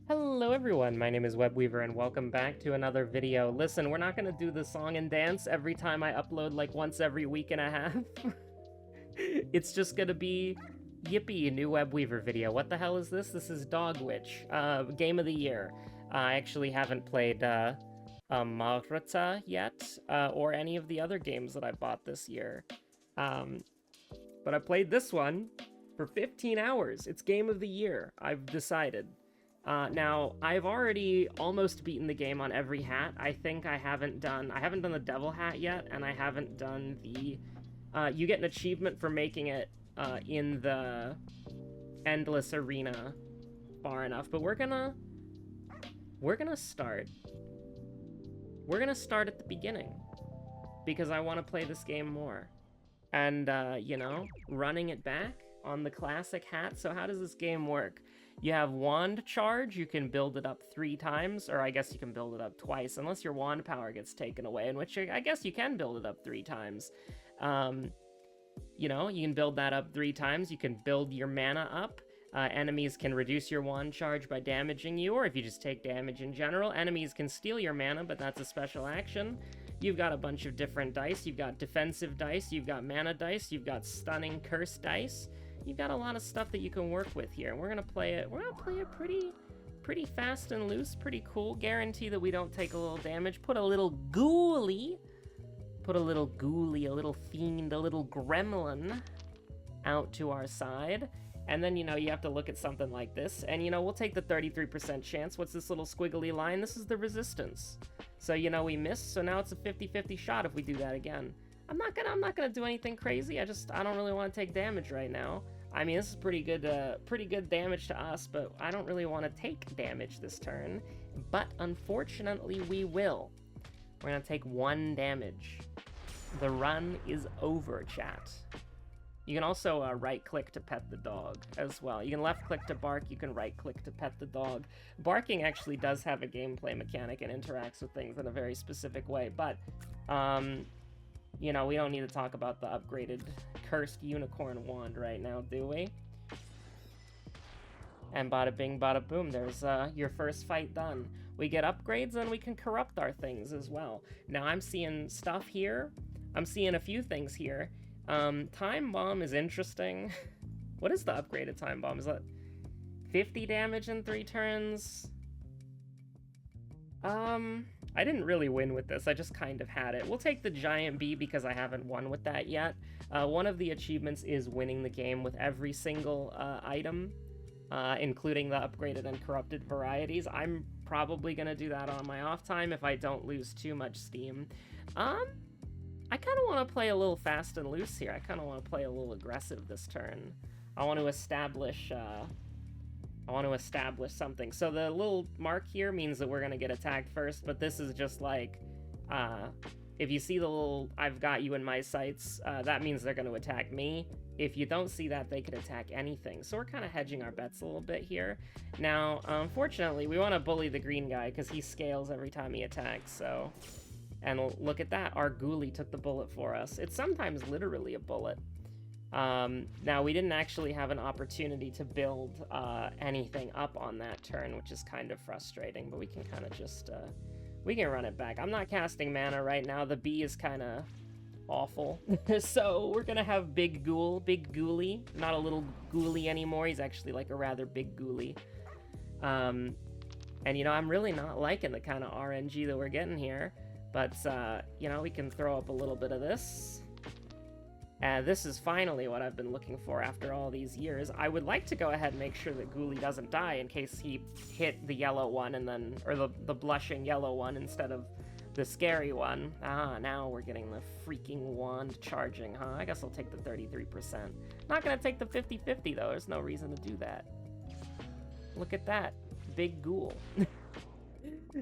Hello everyone, my name is Webweaver and welcome back to another video. Listen, we're not gonna do the song and dance every time I upload like once every week and a half. It's just gonna be, yippee, new Webweaver video. What the hell is this? This is Dog Witch, game of the year. I actually haven't played Marta yet, or any of the other games that I bought this year. But I played this one for 15 hours. It's game of the year, I've decided. Now, I've already almost beaten the game on every hat. I think I haven't done the devil hat yet, and I haven't done the, you get an achievement for making it, in the endless arena far enough, but we're gonna start. We're gonna start at the beginning, because I want to play this game more. And, you know, running it back on the classic hat. So how does this game work? You have wand charge, you can build it up 3 times, or I guess you can build it up twice, unless your wand power gets taken away, in which I guess you can build it up 3 times. You know, you can build that up 3 times, you can build your mana up. Enemies can reduce your wand charge by damaging you, or if you just take damage in general. Enemies can steal your mana, but that's a special action. You've got a bunch of different dice. You've got defensive dice, you've got mana dice, you've got stunning curse dice. You've got a lot of stuff that you can work with here. We're gonna play it pretty fast and loose, pretty cool. Guarantee that we don't take a little damage. Put a little ghoulie, a little fiend, a little gremlin out to our side. And then, you know, you have to look at something like this. And, you know, we'll take the 33% chance. What's this little squiggly line? This is the resistance. So, you know, we missed, so now it's a 50-50 shot if we do that again. I'm not gonna do anything crazy. I don't really want to take damage right now. I mean, this is pretty good damage to us, but I don't really want to take damage this turn. But unfortunately, we will. We're gonna take 1 damage. The run is over, chat. You can also right-click to pet the dog as well. You can left-click to bark, you can right-click to pet the dog. Barking actually does have a gameplay mechanic and interacts with things in a very specific way, but, you know, we don't need to talk about the upgraded cursed unicorn wand right now, do we? And bada bing, bada boom, there's your first fight done. We get upgrades and we can corrupt our things as well. Now I'm seeing stuff here. I'm seeing a few things here. Time bomb is interesting. What is the upgraded time bomb? Is that 50 damage in 3 turns? I didn't really win with this, I just kind of had it. We'll take the giant bee because I haven't won with that yet. One of the achievements is winning the game with every single item, including the upgraded and corrupted varieties. I'm probably gonna do that on my off time if I don't lose too much steam. I kind of want to play a little fast and loose here. I kind of want to play a little aggressive this turn. I want to establish something. So the little mark here means that we're going to get attacked first, but this is just like, if you see the little, I've got you in my sights, that means they're going to attack me. If you don't see that, they could attack anything. So we're kind of hedging our bets a little bit here. Now, unfortunately, we want to bully the green guy because he scales every time he attacks, so... And look at that, our ghoulie took the bullet for us. It's sometimes literally a bullet. Now, we didn't actually have an opportunity to build anything up on that turn, which is kind of frustrating, but we can kind of just, we can run it back. I'm not casting mana right now, the bee is kind of awful. So we're gonna have big ghoulie, not a little ghoulie anymore, he's actually like a rather big ghoulie. And you know, I'm really not liking the kind of RNG that we're getting here. But, you know, we can throw up a little bit of this. And this is finally what I've been looking for after all these years. I would like to go ahead and make sure that Ghoulie doesn't die in case he hit the yellow one and then, or the blushing yellow one instead of the scary one. Ah, now we're getting the freaking wand charging, huh? I guess I'll take the 33%. Not gonna take the 50-50 though, there's no reason to do that. Look at that, big ghoul.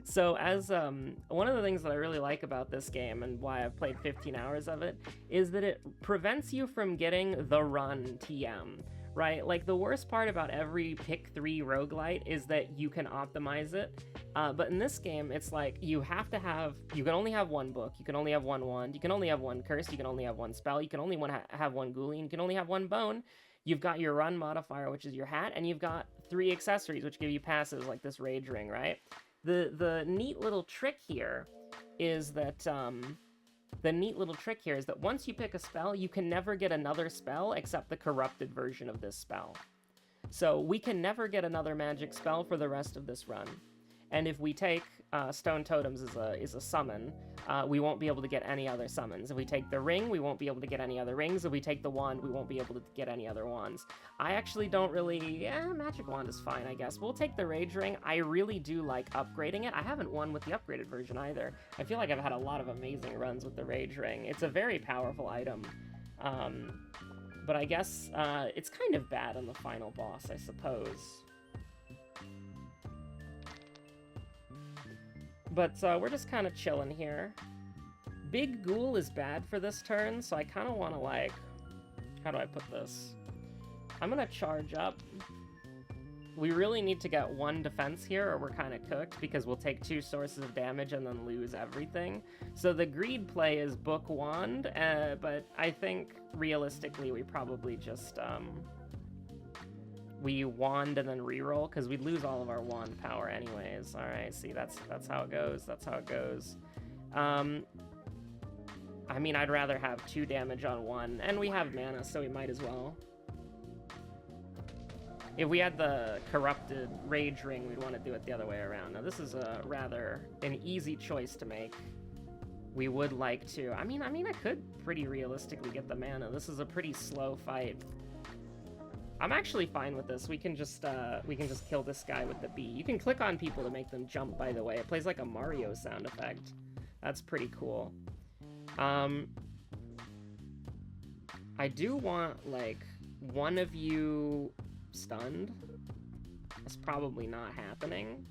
So as, one of the things that I really like about this game and why I've played 15 hours of it is that it prevents you from getting the run TM, right? Like the worst part about every pick 3 roguelite is that you can optimize it. But in this game, it's like you can only have 1 book, you can only have 1 wand, you can only have 1 curse, you can only have 1 spell, you can only have 1 ghoulie, and you can only have 1 bone. You've got your run modifier, which is your hat, and you've got 3 accessories, which give you passes like this Rage Ring, right? The neat little trick here is that, once you pick a spell, you can never get another spell except the corrupted version of this spell. So we can never get another magic spell for the rest of this run. And if we take Stone Totems is a summon, we won't be able to get any other summons. If we take the ring, we won't be able to get any other rings. If we take the wand, we won't be able to get any other wands. I actually don't really... Magic Wand is fine, I guess. We'll take the Rage Ring. I really do like upgrading it. I haven't won with the upgraded version either. I feel like I've had a lot of amazing runs with the Rage Ring. It's a very powerful item. But I guess it's kind of bad on the final boss, I suppose. But we're just kind of chilling here. Big Ghoul is bad for this turn, so I kind of want to, like... How do I put this? I'm going to charge up. We really need to get 1 defense here, or we're kind of cooked, because we'll take 2 sources of damage and then lose everything. So the greed play is Book Wand, but I think, realistically, we probably just... we wand and then reroll, because we'd lose all of our wand power anyways. Alright, see, that's how it goes. That's how it goes. I mean, I'd rather have 2 damage on 1, and we have mana, so we might as well. If we had the corrupted Rage Ring, we'd want to do it the other way around. Now, this is rather an easy choice to make. We would like to... I mean, I could pretty realistically get the mana. This is a pretty slow fight. I'm actually fine with this. We can just kill this guy with the bee. You can click on people to make them jump, by the way. It plays like a Mario sound effect. That's pretty cool. I do want, like, one of you stunned. That's probably not happening.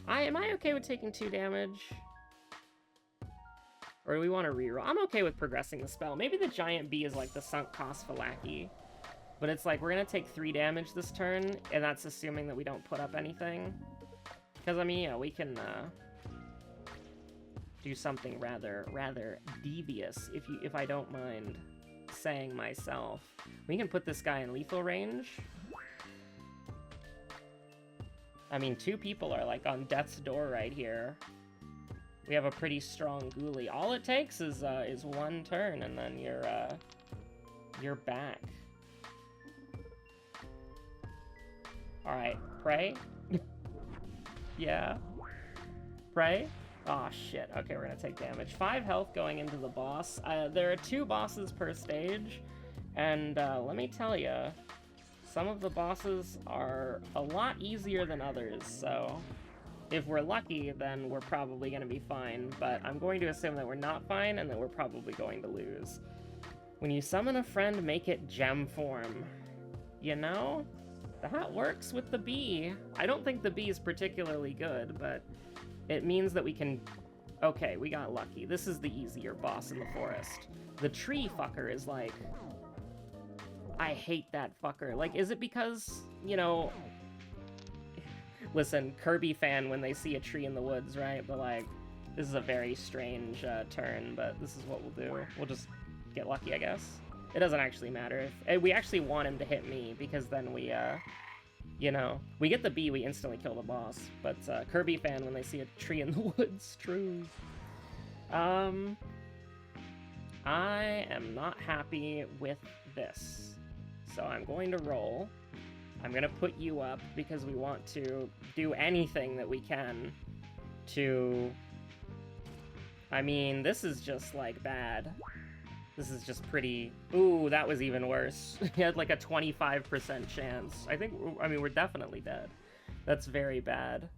Am I okay with taking 2 damage? Or do we want to reroll? I'm okay with progressing the spell. Maybe the giant bee is like the sunk cost Falaki. But it's like, we're going to take 3 damage this turn, and that's assuming that we don't put up anything. Because, I mean, yeah, we can do something rather devious, if I don't mind saying myself. We can put this guy in lethal range. I mean, 2 people are, like, on death's door right here. We have a pretty strong ghoulie. All it takes is 1 turn, and then you're back. All right, pray. Yeah, pray. Oh shit. Okay, we're gonna take damage. 5 health going into the boss. There are 2 bosses per stage, and let me tell you, some of the bosses are a lot easier than others. So. If we're lucky, then we're probably going to be fine, but I'm going to assume that we're not fine and that we're probably going to lose. When you summon a friend, make it gem form. You know? That works with the bee. I don't think the bee is particularly good, but it means that we can... Okay, we got lucky. This is the easier boss in the forest. The tree fucker is like... I hate that fucker. Like, is it because, you know... Listen, Kirby fan when they see a tree in the woods, right? But, like, this is a very strange turn, but this is what we'll do. We'll just get lucky, I guess. It doesn't actually matter. We actually want him to hit me, because then we, you know, we get the bee, we instantly kill the boss. But Kirby fan when they see a tree in the woods, true. I am not happy with this. So I'm going to roll. I'm going to put you up because we want to do anything that we can to... I mean, this is just, like, bad. This is just pretty... Ooh, that was even worse. He had, like, a 25% chance. I mean, we're definitely dead. That's very bad.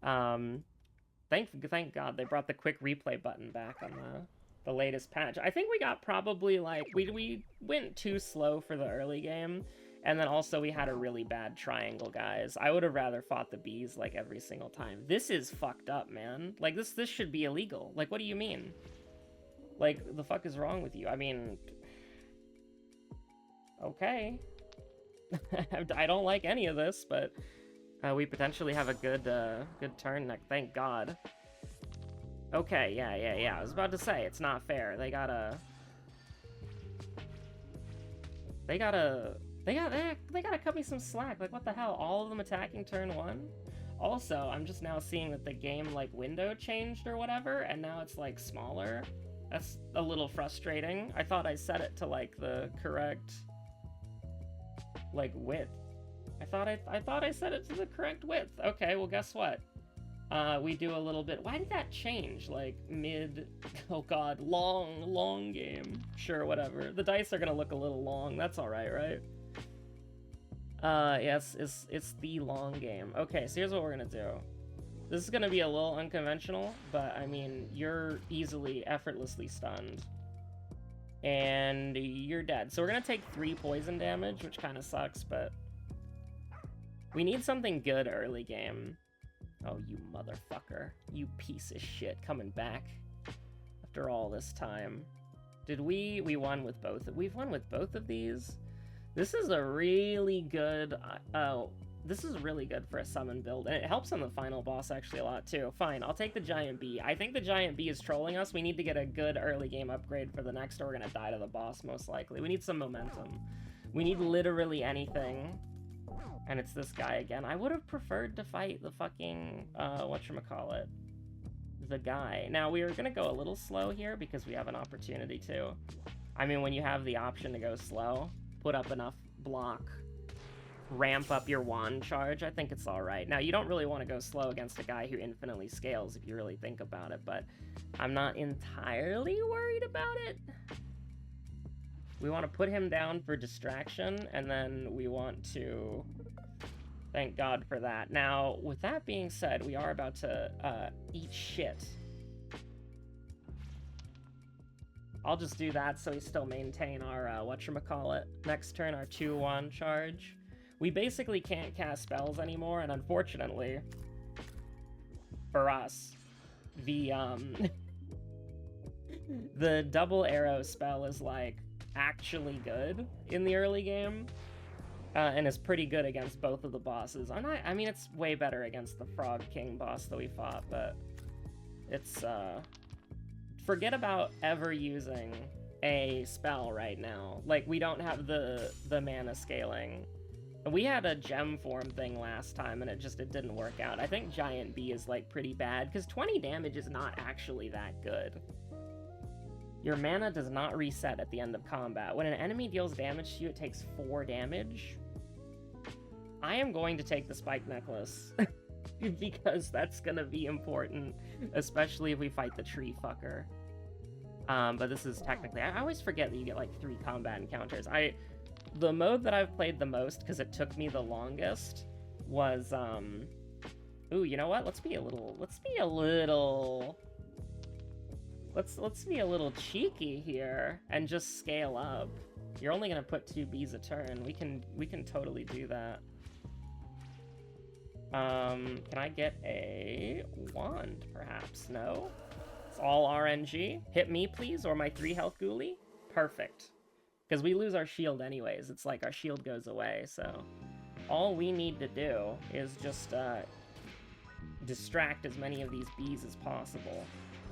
Thank God they brought the quick replay button back on the latest patch. I think we got probably, like... We went too slow for the early game. And then also we had a really bad triangle, guys. I would have rather fought the bees, like, every single time. This is fucked up, man. Like, this should be illegal. Like, what do you mean? Like, the fuck is wrong with you? I mean... Okay. I don't like any of this, but... we potentially have a good turn. Thank God. Okay, yeah. I was about to say, it's not fair. They got a... They gotta cut me some slack. Like, what the hell? All of them attacking turn 1? Also, I'm just now seeing that the game, like, window changed or whatever, and now it's, like, smaller. That's a little frustrating. I thought I set it to, like, the correct, like, width. I thought I set it to the correct width. Okay, well, guess what? We do a little bit... Why did that change? Like, mid... Oh, God. Long game. Sure, whatever. The dice are gonna look a little long. That's alright, right? Yes, it's the long game. Okay, so here's what we're gonna do. This is gonna be a little unconventional, but, I mean, you're easily, effortlessly stunned. And you're dead. So we're gonna take 3 poison damage, which kind of sucks, but... We need something good early game. Oh, you motherfucker. You piece of shit coming back after all this time. Did we won with both. We've won with both of these. This is a really good, this is really good for a summon build, and it helps on the final boss actually a lot too. Fine, I'll take the Giant Bee. I think the Giant Bee is trolling us. We need to get a good early game upgrade for the next, or we're gonna die to the boss most likely. We need some momentum. We need literally anything. And it's this guy again. I would have preferred to fight the fucking, whatchamacallit, the guy. Now, we are gonna go a little slow here because we have an opportunity to. I mean, when you have the option to go slow, put up enough block, ramp up your wand charge, I think it's alright. Now, you don't really want to go slow against a guy who infinitely scales if you really think about it, but I'm not entirely worried about it. We want to put him down for distraction, and then we want to... Thank God for that. Now, with that being said, we are about to eat shit. I'll just do that so we still maintain our, whatchamacallit. Next turn, our 2-1 charge. We basically can't cast spells anymore, and unfortunately, for us, the, the double arrow spell is, like, actually good in the early game. And is pretty good against both of the bosses. I mean, it's way better against the Frog King boss that we fought, but it's, forget about ever using a spell right now. Like, we don't have the mana scaling. We had a gem form thing last time, and it didn't work out. I think Giant Bee is, like, pretty bad, because 20 damage is not actually that good. Your mana does not reset at the end of combat. When an enemy deals damage to you, it takes 4 damage. I am going to take the Spike Necklace, because that's gonna be important, especially if we fight the tree fucker. But this is technically... I always forget that you get, like, 3 combat encounters. The mode that I've played the most, because it took me the longest, was, Ooh, you know what? Let's be a little cheeky here and just scale up. You're only gonna put 2 bees a turn. We can totally do that. Can I get a wand, perhaps? No? It's all RNG. Hit me, please, or my 3 health ghoulie. Perfect. Because we lose our shield anyways. It's like our shield goes away, so... All we need to do is just, distract as many of these bees as possible.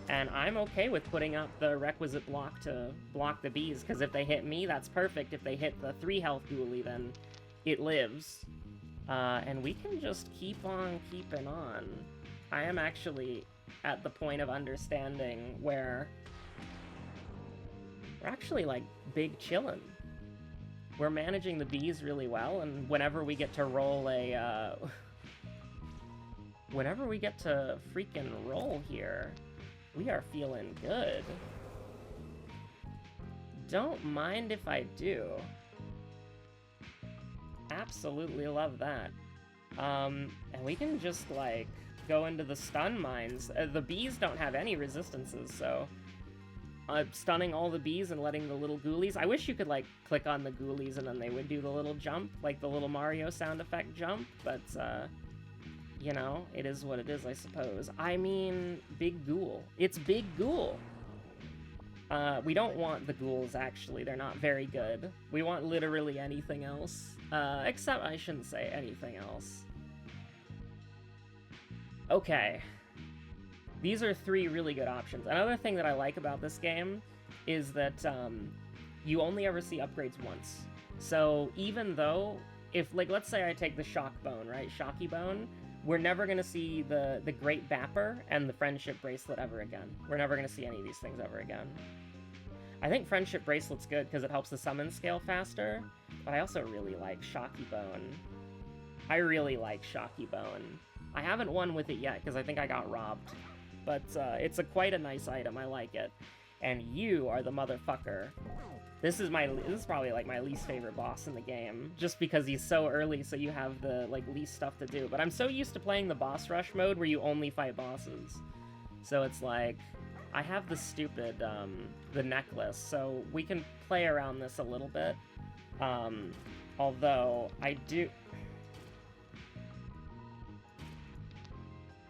And I'm okay with putting up the requisite block to block the bees, because if they hit me, that's perfect. If they hit the 3 health ghoulie, then it lives. And we can just keep on keeping on. I am actually at the point of understanding where we're actually, like, big chillin'. We're managing the bees really well, and whenever we get to roll a, whenever we get to freaking roll here, we are feeling good. Don't mind if I do. Absolutely love that. And we can just, like, go into the stun mines. The bees don't have any resistances, so... stunning all the bees and letting the little ghoulies... I wish you could, like, click on the ghoulies and then they would do the little jump, like the little Mario sound effect jump, but, you know, it is what it is, I suppose. I mean, big ghoul. It's big ghoul! We don't want the ghouls, actually. They're not very good. We want literally anything else. Except I shouldn't say anything else. Okay. These are 3 really good options. Another thing that I like about this game is that you only ever see upgrades once. So even though, if, like, let's say I take the Shock Bone, right? Shocky Bone, we're never going to see the Great Bapper and the Friendship Bracelet ever again. We're never going to see any of these things ever again. I think Friendship Bracelet's good because it helps the summon scale faster, but I also really like Shocky Bone. I really like Shocky Bone. I haven't won with it yet because I think I got robbed, but it's quite a nice item. I like it. And you are the motherfucker. This is probably like my least favorite boss in the game, just because he's so early, so you have the like least stuff to do. But I'm so used to playing the boss rush mode where you only fight bosses, so it's like I have the stupid the necklace, so we can play around this a little bit. Although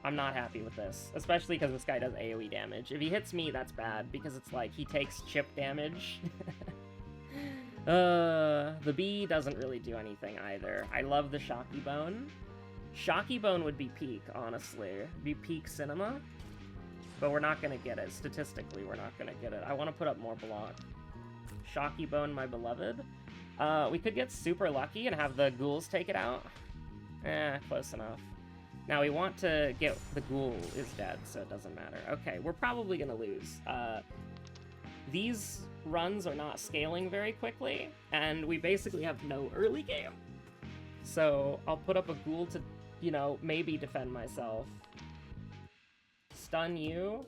I'm not happy with this, especially because this guy does AoE damage. If he hits me, that's bad, because it's like he takes chip damage. The bee doesn't really do anything either. I love the Shocky Bone. Shocky Bone would be peak, honestly. Be peak cinema. But we're not gonna get it. Statistically, we're not gonna get it. I want to put up more block. Shocky Bone, my beloved. We could get super lucky and have the ghouls take it out. Close enough. Now we want to get... The ghoul is dead, so it doesn't matter. Okay, we're probably gonna lose. These runs are not scaling very quickly, and we basically have no early game. So I'll put up a ghoul to, you know, maybe defend myself. Stun you.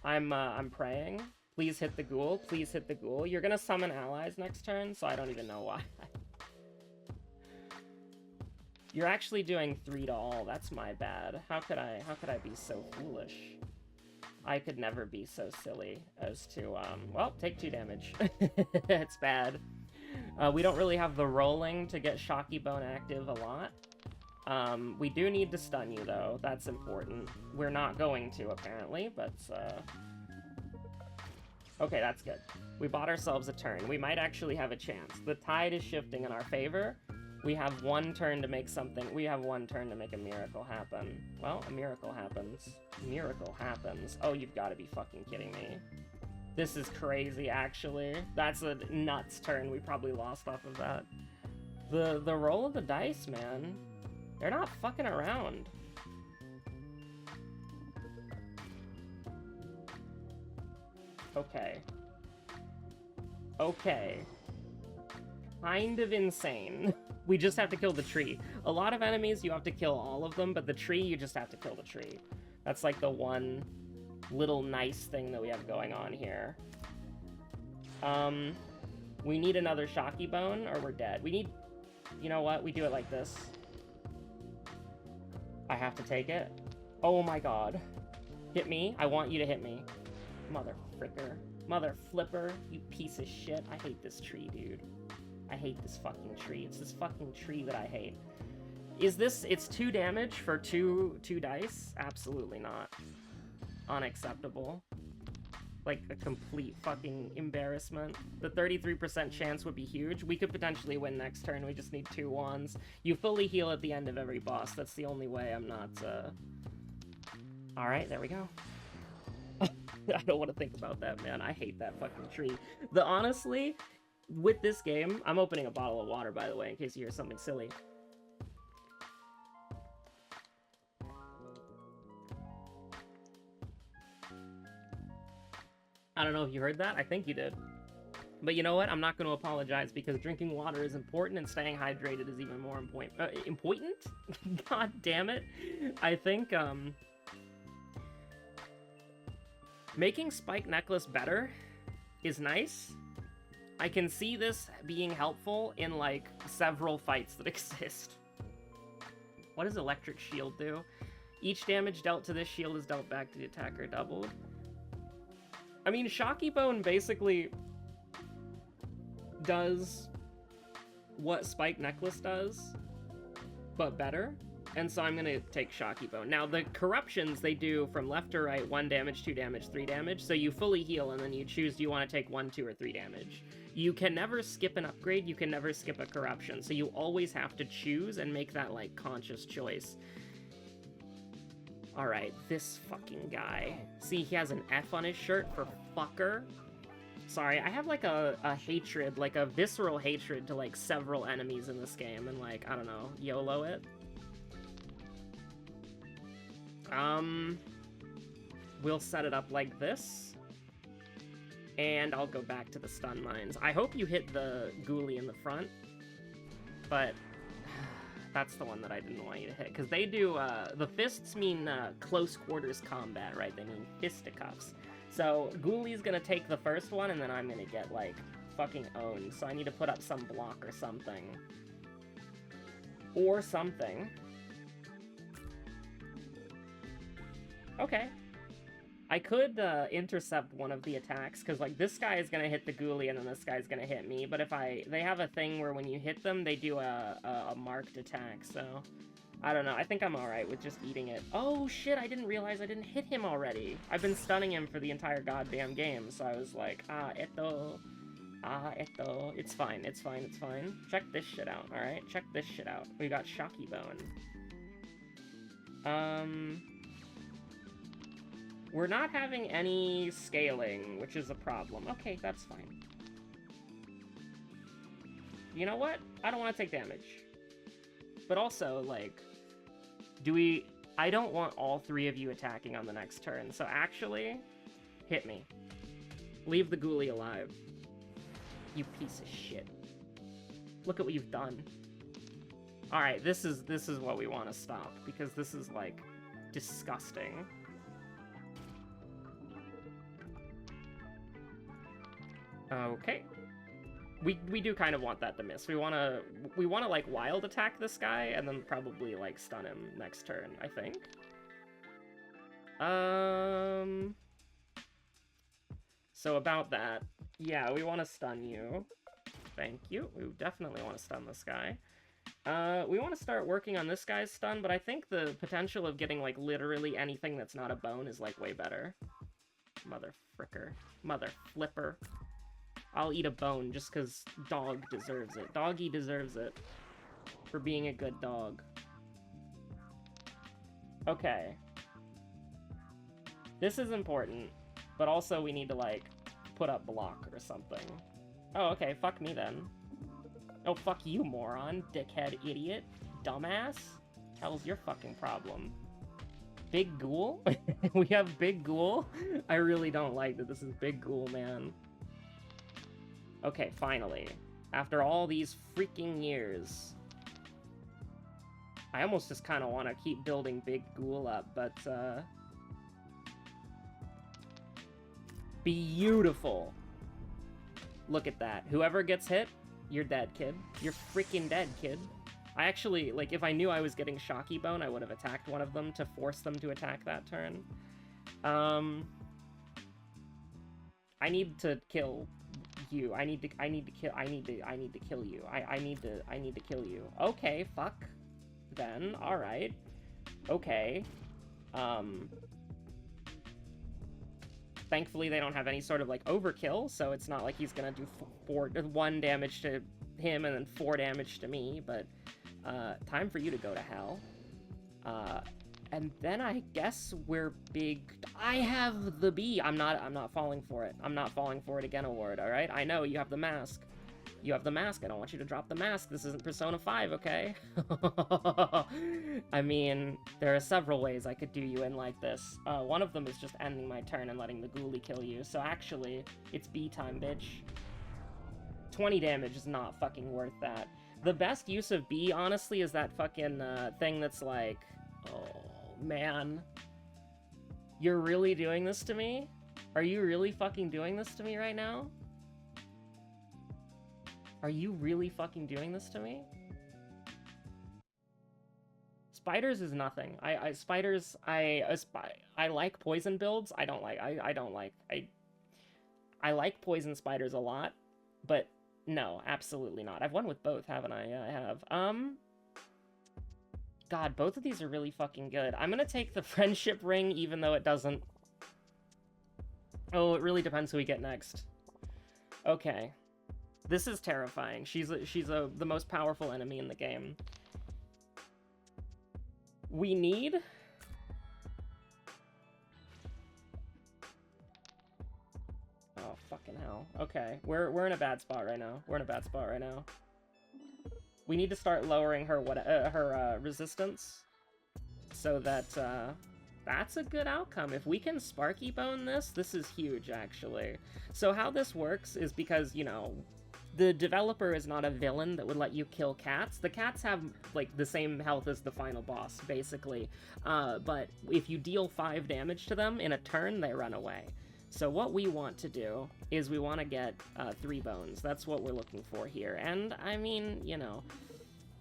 I'm praying. Please hit the ghoul. Please hit the ghoul. You're gonna summon allies next turn, so I don't even know why. You're actually doing 3 to all. That's my bad. How could I be so foolish? I could never be so silly as to, well, take 2 damage. It's bad. We don't really have the rolling to get Shocky Bone active a lot. We do need to stun you, though. That's important. We're not going to, apparently, but, okay, that's good. We bought ourselves a turn. We might actually have a chance. The tide is shifting in our favor. We have 1 turn to make something. We have 1 turn to make a miracle happen. Well, a miracle happens. Miracle happens. Oh, you've got to be fucking kidding me. This is crazy, actually. That's a nuts turn. We probably lost off of that. The roll of the dice, man. They're not fucking around. Okay. Okay. Kind of insane. We just have to kill the tree. A lot of enemies, you have to kill all of them, but the tree, you just have to kill the tree. That's like the one little nice thing that we have going on here. We need another Shocky Bone, or we're dead. We need... You know what? We do it like this. I have to take it. Oh my god. Hit me. I want you to hit me. Mother fricker. Mother flipper. You piece of shit. I hate this tree, dude. I hate this fucking tree. It's this fucking tree that I hate. Is this... It's 2 damage for 2 dice? Absolutely not. Unacceptable. Like, a complete fucking embarrassment. The 33% chance would be huge. We could potentially win next turn. We just need 2 wands. You fully heal at the end of every boss. That's the only way I'm not, Alright, there we go. I don't want to think about that, man. I hate that fucking tree. Honestly, with this game... I'm opening a bottle of water, by the way, in case you hear something silly. I don't know if you heard that. I think you did. But you know what? I'm not going to apologize because drinking water is important and staying hydrated is even more important. Important? God damn it. I think, making Spike Necklace better is nice. I can see this being helpful in, like, several fights that exist. What does Electric Shield do? Each damage dealt to this shield is dealt back to the attacker doubled. I mean, Shocky Bone basically does what Spike Necklace does, but better. And so I'm gonna take Shocky Bone. Now, the corruptions, they do from left to right, 1 damage, 2 damage, 3 damage. So you fully heal, and then you choose, do you want to take 1, 2, or 3 damage? You can never skip an upgrade, you can never skip a corruption. So you always have to choose and make that, like, conscious choice. Alright, this fucking guy. See, he has an F on his shirt for fucker. Sorry, I have like a hatred, like a visceral hatred to like several enemies in this game, and like, I don't know, YOLO it. We'll set it up like this. And I'll go back to the stun mines. I hope you hit the ghoulie in the front, but that's the one that I didn't want you to hit, because they do, the fists mean close quarters combat, right? They mean fisticuffs. So ghoulie's gonna take the first one, and then I'm gonna get, like, fucking owned. So I need to put up some block or something. Or something. Okay. I could intercept one of the attacks, because, like, this guy is gonna hit the ghoulie, and then this guy's gonna hit me, but if they have a thing where when you hit them, they do a marked attack, so... I don't know, I think I'm alright with just eating it. Oh, shit, I didn't realize I didn't hit him already. I've been stunning him for the entire goddamn game, so I was like, eto. It's fine, it's fine, it's fine. Check this shit out, alright? Check this shit out. We got Shocky Bone. We're not having any scaling, which is a problem. Okay, that's fine. You know what? I don't want to take damage. But also, like, I don't want all three of you attacking on the next turn, so actually, hit me. Leave the ghoulie alive. You piece of shit. Look at what you've done. Alright, this is what we want to stop, because this is, like, disgusting. Okay. We do kind of want that to miss. We wanna like wild attack this guy and then probably like stun him next turn, I think. So about that, yeah, we want to stun you. Thank you. We definitely want to stun this guy. We want to start working on this guy's stun, but I think the potential of getting like literally anything that's not a bone is like way better. Mother fricker. Mother flipper. I'll eat a bone just because dog deserves it. Doggy deserves it for being a good dog. Okay. This is important, but also we need to, like, put up block or something. Oh, okay, fuck me then. Oh, fuck you, moron, dickhead, idiot, dumbass. Hell's your fucking problem? Big Ghoul? We have Big Ghoul? I really don't like that this is Big Ghoul, man. Okay, finally. After all these freaking years. I almost just kind of want to keep building Big Ghoul up, but, beautiful. Look at that. Whoever gets hit, you're dead, kid. You're freaking dead, kid. I actually, like, if I knew I was getting Shocky Bone, I would have attacked one of them to force them to attack that turn. I need to kill you. I need to kill you. I need to kill you. Okay, fuck. Then, alright. Okay. Thankfully they don't have any sort of, like, overkill, so it's not like he's gonna do 1 damage to him and then 4 damage to me, but, time for you to go to hell. And then I guess we're big... I have the bee! I'm not falling for it. I'm not falling for it again award, alright? I know, you have the mask. You have the mask. I don't want you to drop the mask. This isn't Persona 5, okay? I mean, there are several ways I could do you in like this. One of them is just ending my turn and letting the ghoulie kill you. So actually, it's B time, bitch. 20 damage is not fucking worth that. The best use of B, honestly, is that fucking thing that's like... Oh, man. You're really doing this to me? Are you really fucking doing this to me right now? Are you really fucking doing this to me? Spiders is nothing. Spiders, I like poison builds. I like poison spiders a lot, but no, absolutely not. I've won with both, haven't I? Yeah, I have. God, both of these are really fucking good. I'm gonna take the friendship ring, even though it doesn't... Oh, it really depends who we get next. Okay. This is terrifying. She's the most powerful enemy in the game. We need... Oh, fucking hell. Okay, we're in a bad spot right now. We're in a bad spot right now. We need to start lowering her resistance so that that's a good outcome. If we can Sparky Bone this is huge, actually. So how this works is because, you know, the developer is not a villain that would let you kill cats. The cats have, like, the same health as the final boss, basically. But if you deal 5 damage to them in a turn, they run away. So what we want to do is we want to get 3 bones. That's what we're looking for here. And, I mean, you know,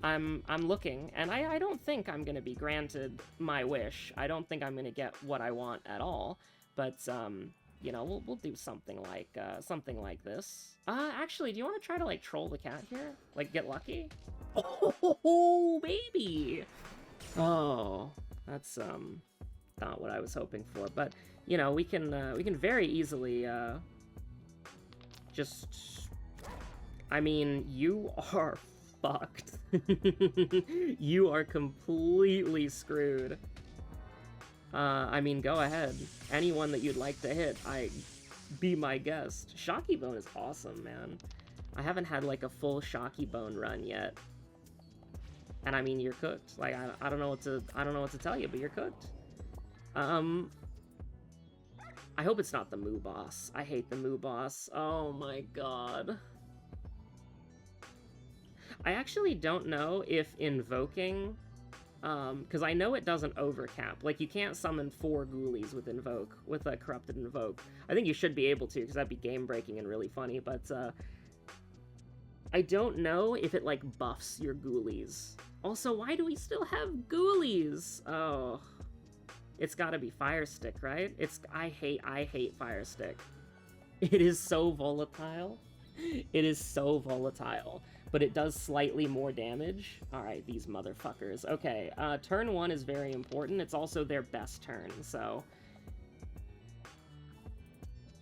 I'm looking, and I don't think I'm going to be granted my wish. I don't think I'm going to get what I want at all. But, you know, we'll do something like this. Actually, do you want to try to, like, troll the cat here? Like, get lucky? Oh, baby! Oh, that's, not what I was hoping for. But, you know, we can very easily, just... I mean, you are fucked. You are completely screwed. I mean, go ahead. Anyone that you'd like to hit, be my guest. Shocky Bone is awesome, man. I haven't had, like, a full Shocky Bone run yet. And I mean, you're cooked. Like, I don't know what to tell you, but you're cooked. I hope it's not the Moo Boss. I hate the Moo Boss. Oh my god. I actually don't know if invoking, because I know it doesn't overcap. Like, you can't summon 4 ghoulies with invoke, with a corrupted invoke. I think you should be able to, because that'd be game-breaking and really funny, but, I don't know if it, like, buffs your ghoulies. Also, why do we still have ghoulies? Oh. It's gotta be Fire Stick, right? I hate Fire Stick. It is so volatile. It is so volatile. But it does slightly more damage. Alright, these motherfuckers. Okay, turn 1 is very important. It's also their best turn, so...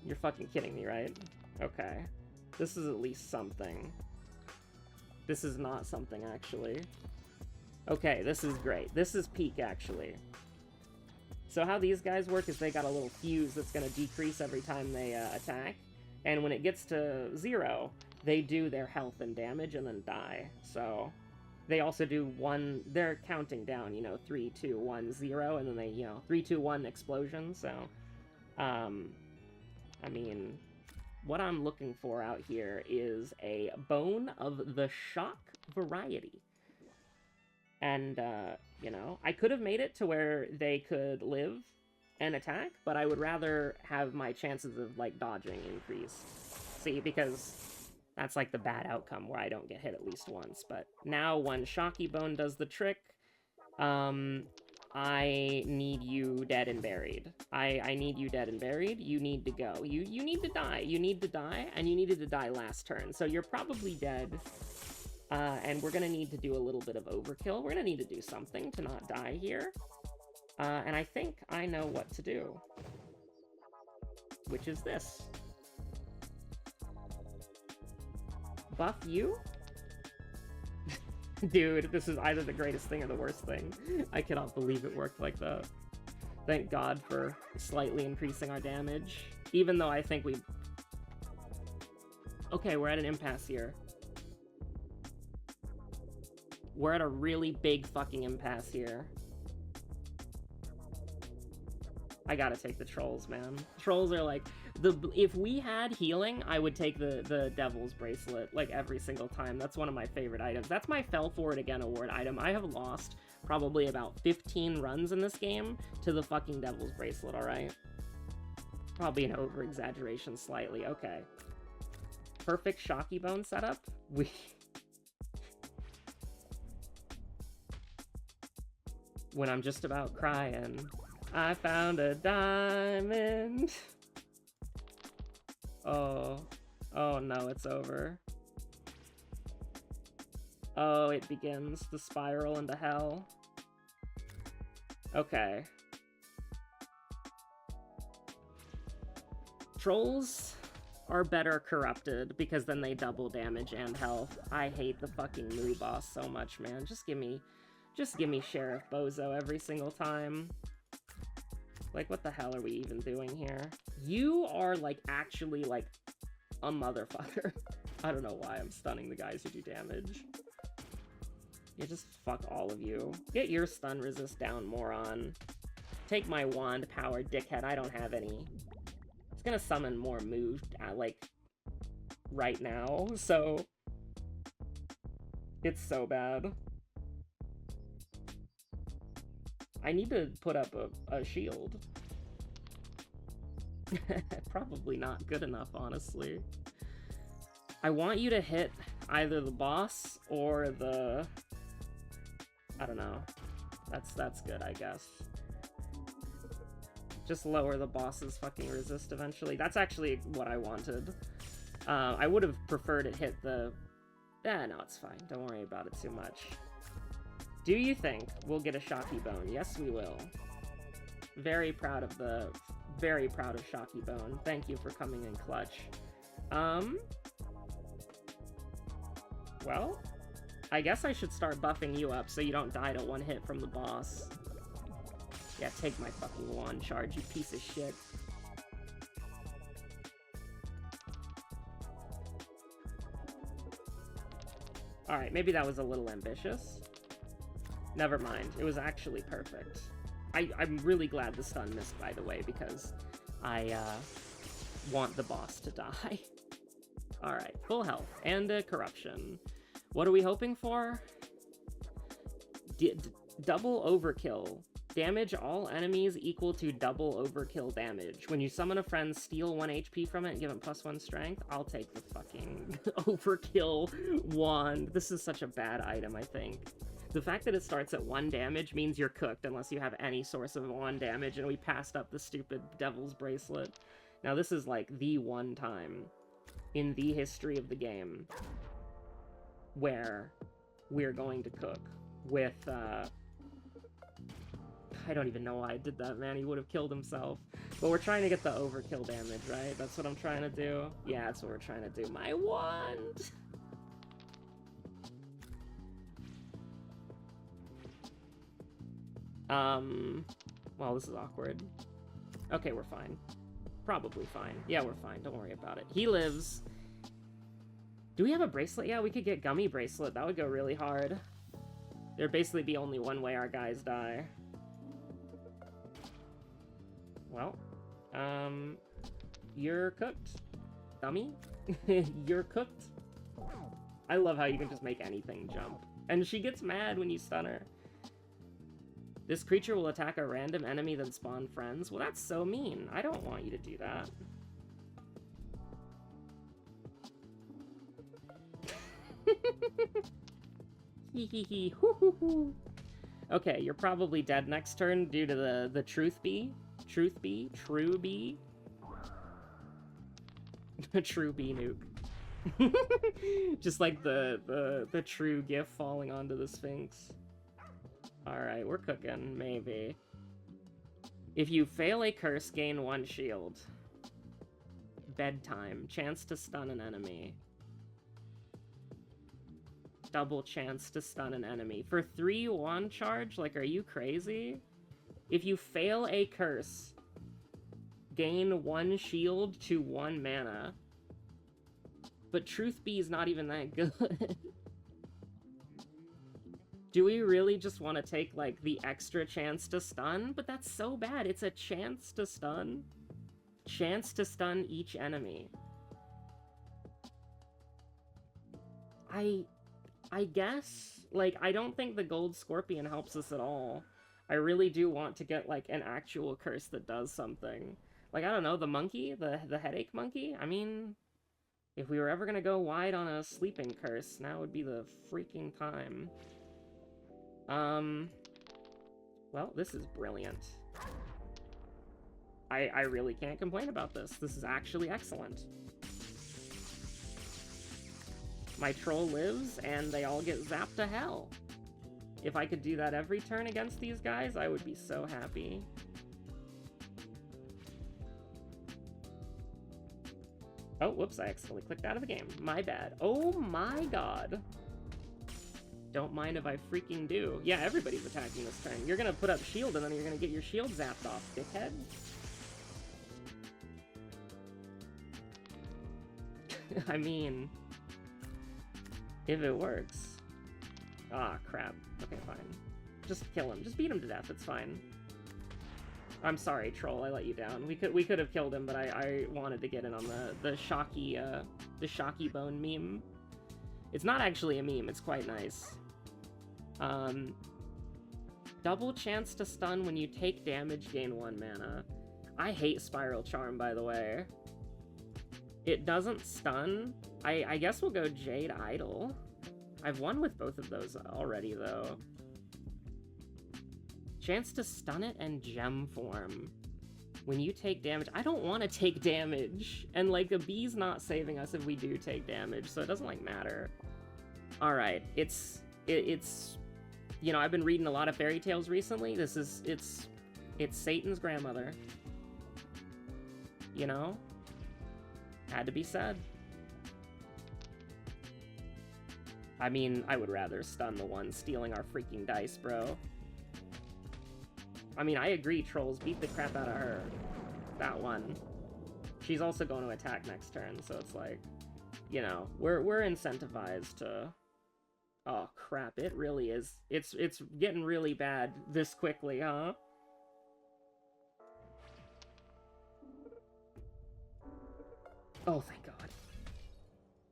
You're fucking kidding me, right? Okay. This is at least something. This is not something, actually. Okay, this is great. This is peak, actually. So how these guys work is they got a little fuse that's going to decrease every time they attack. And when it gets to 0, they do their health and damage and then die. So they also do 1... They're counting down, you know, 3, 2, 1, 0, and then they, you know, 3, 2, 1 explosion. So, I mean, what I'm looking for out here is a bone of the shock variety. And, you know, I could have made it to where they could live and attack, but I would rather have my chances of, like, dodging increase. See, because that's, like, the bad outcome where I don't get hit at least once. But now, when Shocky Bone does the trick, I need you dead and buried. I need you dead and buried. You need to go. You need to die. You need to die, and you needed to die last turn. So you're probably dead. And we're going to need to do a little bit of overkill. We're going to need to do something to not die here. And I think I know what to do. Which is this. Buff you? Dude, this is either the greatest thing or the worst thing. I cannot believe it worked like that. Thank God for slightly increasing our damage. Even though I think we... Okay, we're at an impasse here. We're at a really big fucking impasse here. I gotta take the trolls, man. Trolls are like... If we had healing, I would take the Devil's Bracelet, like, every single time. That's one of my favorite items. That's my Fell For It Again award item. I have lost probably about 15 runs in this game to the fucking Devil's Bracelet, alright? Probably an over-exaggeration slightly. Okay. Perfect Shocky Bone setup. When I'm just about crying, I found a diamond. Oh no, it's over. Oh, it begins the spiral into hell. Okay. Trolls are better corrupted because then they double damage and health. I hate the fucking Moo Boss so much, man. Just give me Sheriff Bozo every single time. Like, what the hell are we even doing here? You are, like, actually, like, a motherfucker. I don't know why I'm stunning the guys who do damage. Yeah, just fuck all of you. Get your stun resist down, moron. Take my wand power, dickhead. I don't have any. It's gonna summon more moves, like, right now, so... It's so bad. I need to put up a shield. Probably not good enough, honestly. I want you to hit either the boss or the... I don't know. That's good, I guess. Just lower the boss's fucking resist eventually. That's actually what I wanted. I would have preferred it hit the... no, it's fine. Don't worry about it too much. Do you think we'll get a Shocky Bone? Yes, we will. Very proud of Shocky Bone. Thank you for coming in clutch. Well, I guess I should start buffing you up so you don't die to one hit from the boss. Yeah, take my fucking wand charge, you piece of shit. Alright, maybe that was a little ambitious. Never mind, it was actually perfect. I'm really glad the stun missed, by the way, because I want the boss to die. Alright, full health and corruption. What are we hoping for? Double overkill. Damage all enemies equal to double overkill damage. When you summon a friend, steal 1 HP from it and give it +1 strength. I'll take the fucking overkill wand. This is such a bad item, I think. The fact that it starts at 1 damage means you're cooked unless you have any source of 1 damage, and we passed up the stupid Devil's Bracelet. Now this is like the one time in the history of the game where we're going to cook with, I don't even know why I did that, man. He would have killed himself. But we're trying to get the overkill damage, right? That's what I'm trying to do? Yeah, that's what we're trying to do. My wand! Well, this is awkward. Okay, we're fine. Probably fine. Yeah, we're fine. Don't worry about it. He lives. Do we have a bracelet? Yeah, we could get Gummy Bracelet. That would go really hard. There'd basically be only one way our guys die. Well, you're cooked, dummy. You're cooked. I love how you can just make anything jump. And she gets mad when you stun her. This creature will attack a random enemy then spawn friends. Well, that's so mean. I don't want you to do that. Hee hee hee, hoo hoo hoo. Okay, you're probably dead next turn due to the Truth Bee. Truth Bee? True Bee? True Bee nuke. Just like the true gif falling onto the Sphinx. Alright, we're cooking, maybe. If you fail a curse, gain 1 shield. Bedtime. Chance to stun an enemy. Double chance to stun an enemy. For 3 wand charge? Like, are you crazy? If you fail a curse, gain 1 shield to 1 mana. But Truth Bee is not even that good. Do we really just want to take, like, the extra chance to stun? But that's so bad. It's a chance to stun. Chance to stun each enemy. I guess, like, I don't think the Gold Scorpion helps us at all. I really do want to get, like, an actual curse that does something. Like, I don't know, the monkey? The headache monkey? I mean, if we were ever gonna go wide on a sleeping curse, now would be the freaking time. Well, this is brilliant. I really can't complain about this. This is actually excellent. My troll lives, and they all get zapped to hell. If I could do that every turn against these guys, I would be so happy. Oh, whoops, I accidentally clicked out of the game. My bad. Oh my god. Don't mind if I freaking do. Yeah, everybody's attacking this turn. You're gonna put up shield and then you're gonna get your shield zapped off, dickhead. I mean, if it works. Ah, crap. Okay, fine. Just kill him. Just beat him to death. It's fine. I'm sorry, troll. I let you down. We could have killed him, but I wanted to get in on the shocky bone meme. It's not actually a meme. It's quite nice. Double chance to stun when you take damage, gain 1 mana. I hate Spiral Charm, by the way. It doesn't stun. I guess we'll go Jade Idol. I've won with both of those already, though. Chance to stun it and gem form. When you take damage, I don't want to take damage. And, like, a bee's not saving us if we do take damage, so it doesn't, like, matter. Alright, it's, you know, I've been reading a lot of fairy tales recently. It's Satan's grandmother. You know? Had to be said. I mean, I would rather stun the one stealing our freaking dice, bro. I mean, I agree, trolls. Beat the crap out of her. That one. She's also going to attack next turn, so it's like, you know, we're incentivized to... Oh, crap, it really is. It's getting really bad this quickly, huh? Oh, thank God.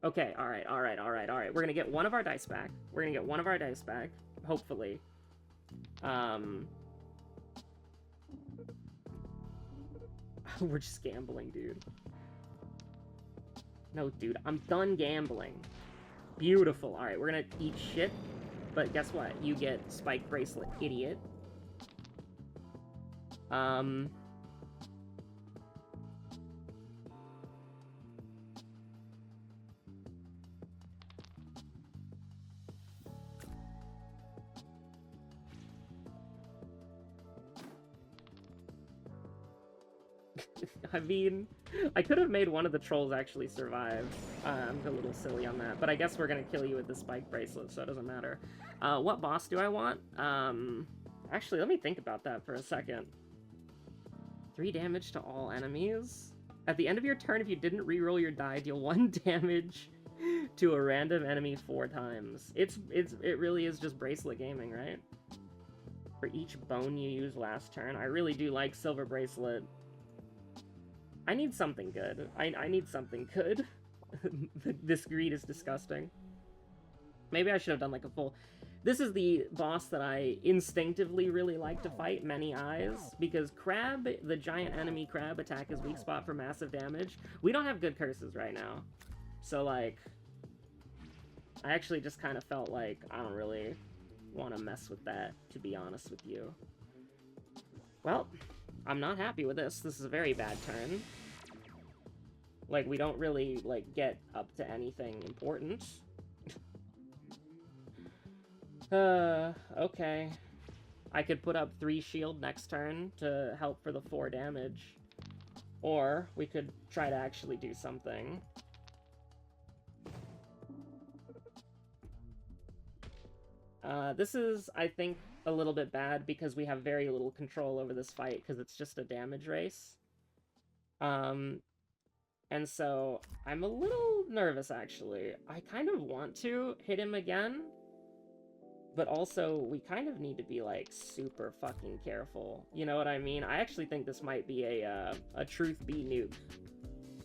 Okay, alright. We're gonna get one of our dice back. Hopefully. We're just gambling, dude. No, dude, I'm done gambling. Beautiful. Alright, we're gonna eat shit. But guess what? You get Spike Bracelet, idiot. I mean, I could have made one of the trolls actually survive. I'm a little silly on that, but I guess we're gonna kill you with the Spike Bracelet, so it doesn't matter. What boss do I want? Actually, let me think about that for a second. 3 damage to all enemies? At the end of your turn, if you didn't reroll your die, deal 1 damage to a random enemy 4 times. It really is just bracelet gaming, right? For each bone you use last turn. I really do like Silver Bracelet. I need something good. I need something good. This greed is disgusting. Maybe I should have done like a full... This is the boss that I instinctively really like to fight, Many Eyes, because Crab, the giant enemy crab, attack is weak spot for massive damage. We don't have good curses right now. So, like, I actually just kind of felt like I don't really want to mess with that, to be honest with you. Well, I'm not happy with this. This is a very bad turn. Like, we don't really, like, get up to anything important. Okay. I could put up 3 shield next turn to help for the 4 damage. Or, we could try to actually do something. This is, I think, a little bit bad because we have very little control over this fight because it's just a damage race. And so, I'm a little nervous, actually. I kind of want to hit him again, but also, we kind of need to be, like, super fucking careful. You know what I mean? I actually think this might be a truth be nuke.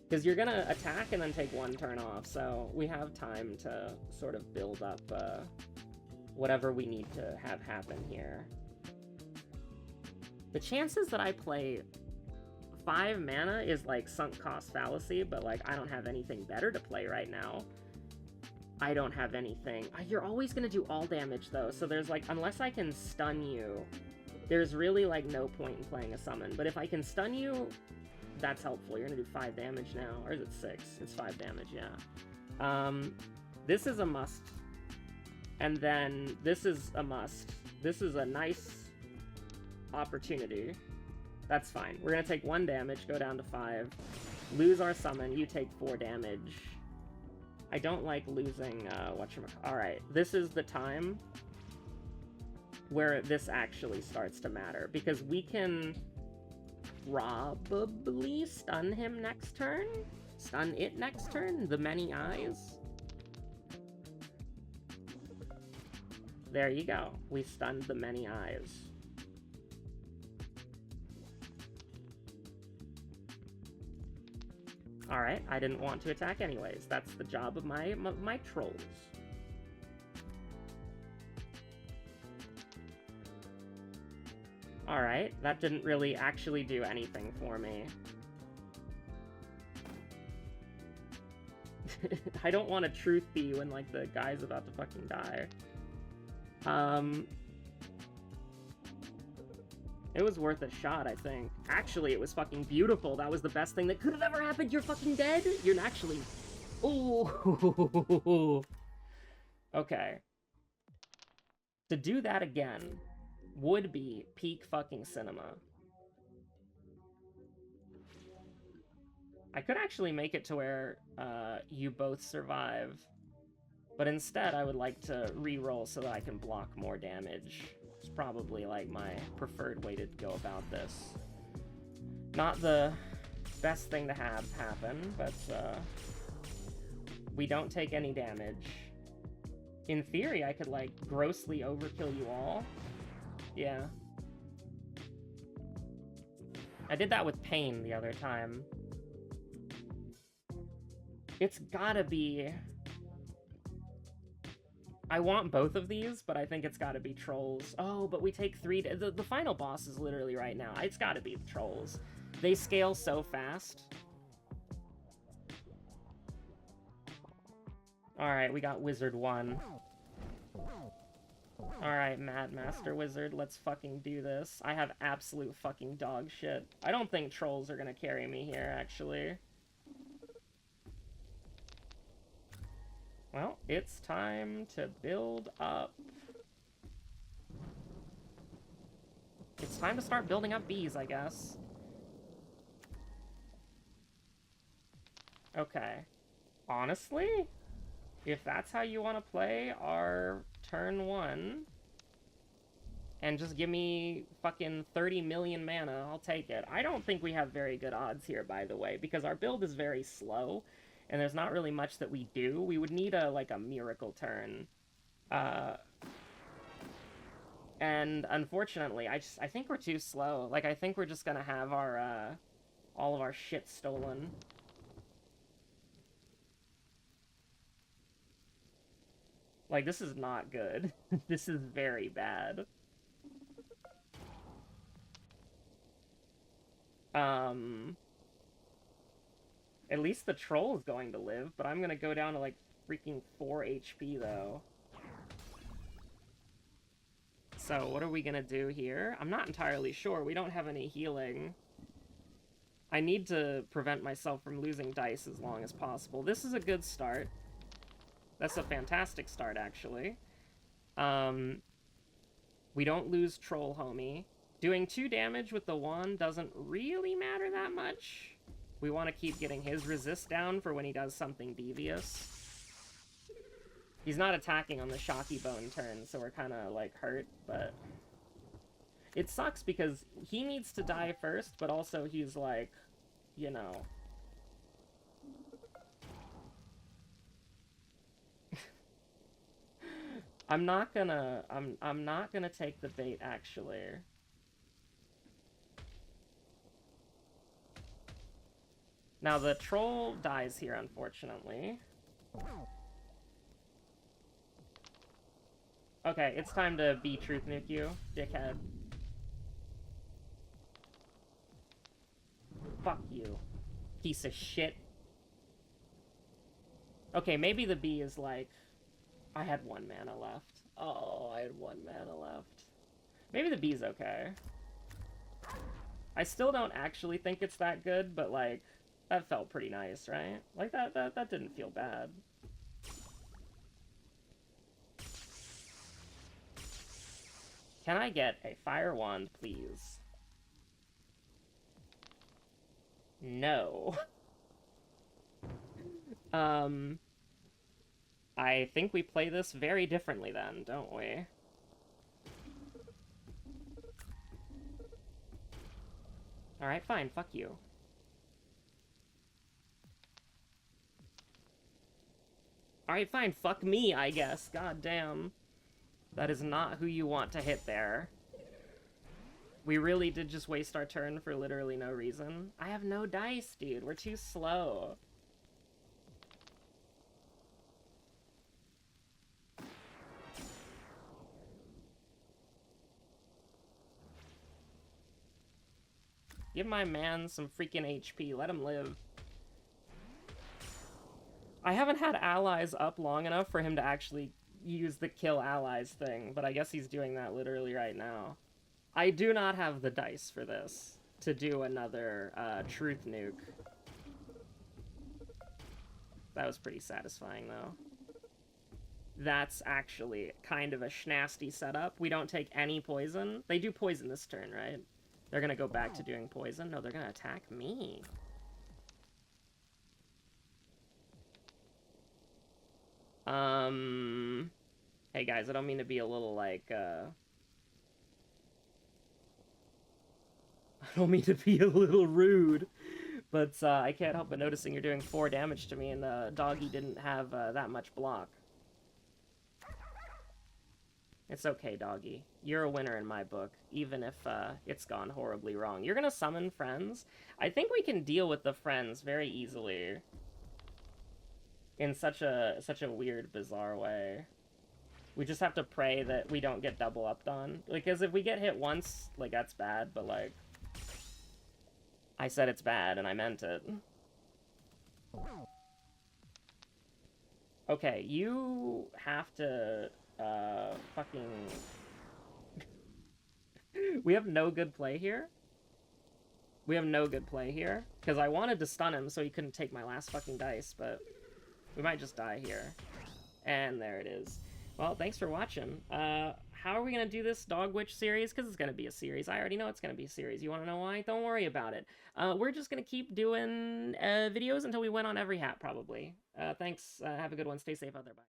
Because you're gonna attack and then take 1 turn off, so we have time to sort of build up, whatever we need to have happen here. The chances that I play 5 mana is like sunk cost fallacy, but like I don't have anything better to play right now. I don't have anything. You're always gonna do all damage though, so there's like, unless I can stun you, there's really like no point in playing a summon. But if I can stun you, that's helpful. You're gonna do 5 damage now, or is it 6? It's 5 damage, yeah. This is a must. And then this is a must. This is a nice opportunity. That's fine. We're gonna take 1 damage, go down to 5, lose our summon, you take 4 damage. I don't like losing, Alright, this is the time where this actually starts to matter, because we can probably stun him next turn? Stun it next turn? The many eyes? There you go. We stunned the many eyes. Alright, I didn't want to attack anyways. That's the job of my trolls. Alright, that didn't really actually do anything for me. I don't want to truth be when, like, the guy's about to fucking die. It was worth a shot, I think. Actually, it was fucking beautiful. That was the best thing that could have ever happened. You're fucking dead? You're actually... Ooh. Okay. To do that again would be peak fucking cinema. I could actually make it to where you both survive, but instead I would like to re-roll so that I can block more damage. It's probably like my preferred way to go about this. Not the best thing to have happen, but we don't take any damage. In theory, I could like grossly overkill you all. Yeah. I did that with Pain the other time. It's gotta be... I want both of these, but I think it's gotta be Trolls. Oh, but we take 3... The final boss is literally right now. It's gotta be the Trolls. They scale so fast. Alright, we got Wizard 1. Alright, Mad Master Wizard, let's fucking do this. I have absolute fucking dog shit. I don't think Trolls are gonna carry me here, actually. Well, it's time to build up. It's time to start building up bees, I guess. Okay. Honestly, if that's how you want to play our turn 1, and just give me fucking 30 million mana, I'll take it. I don't think we have very good odds here, by the way, because our build is very slow, and there's not really much that we do. We would need a miracle turn. And unfortunately, I think we're too slow. Like, I think we're just gonna have our, all of our shit stolen. Like, this is not good. This is very bad. At least the troll is going to live, but I'm gonna go down to, like, freaking 4 HP, though. So, what are we gonna do here? I'm not entirely sure. We don't have any healing. I need to prevent myself from losing dice as long as possible. This is a good start. That's a fantastic start, actually. We don't lose Troll Homie. Doing 2 damage with the wand doesn't really matter that much. We want to keep getting his resist down for when he does something devious. He's not attacking on the Shocky Bone turn, so we're kind of, like, hurt, but... It sucks because he needs to die first, but also he's, like, you know... I'm not gonna take the bait, actually. Now, the troll dies here, unfortunately. Okay, it's time to be Truth Nuke you, dickhead. Fuck you, piece of shit. Okay, maybe the bee is like... I had 1 mana left. Oh, I had 1 mana left. Maybe the bee's okay. I still don't actually think it's that good, but, like, that felt pretty nice, right? Like, that didn't feel bad. Can I get a fire wand, please? No. I think we play this very differently then, don't we? Alright, fine, fuck you. Alright, fine, fuck me, I guess. God damn. That is not who you want to hit there. We really did just waste our turn for literally no reason. I have no dice, dude. We're too slow. Give my man some freaking HP. Let him live. I haven't had allies up long enough for him to actually use the kill allies thing, but I guess he's doing that literally right now. I do not have the dice for this to do another truth nuke. That was pretty satisfying, though. That's actually kind of a schnasty setup. We don't take any poison. They do poison this turn, right? They're gonna go back to doing poison? No, they're gonna attack me. Hey guys, I don't mean to be a little, like, I don't mean to be a little rude, but I can't help but noticing you're doing 4 damage to me, and Doggy didn't have that much block. It's okay, Doggy. You're a winner in my book, even if it's gone horribly wrong. You're gonna summon friends? I think we can deal with the friends very easily. In such a weird, bizarre way. We just have to pray that we don't get double upped on. Because if we get hit once, like, that's bad, but, like... I said it's bad, and I meant it. Okay, you have to, fucking... We have no good play here? We have no good play here? Because I wanted to stun him so he couldn't take my last fucking dice, but... We might just die here. And there it is. Well, thanks for watching. How are we going to do this Dog Witch series? Because it's going to be a series. I already know it's going to be a series. You want to know why? Don't worry about it. We're just going to keep doing videos until we win on every hat, probably. Thanks. Have a good one. Stay safe out there. Bye.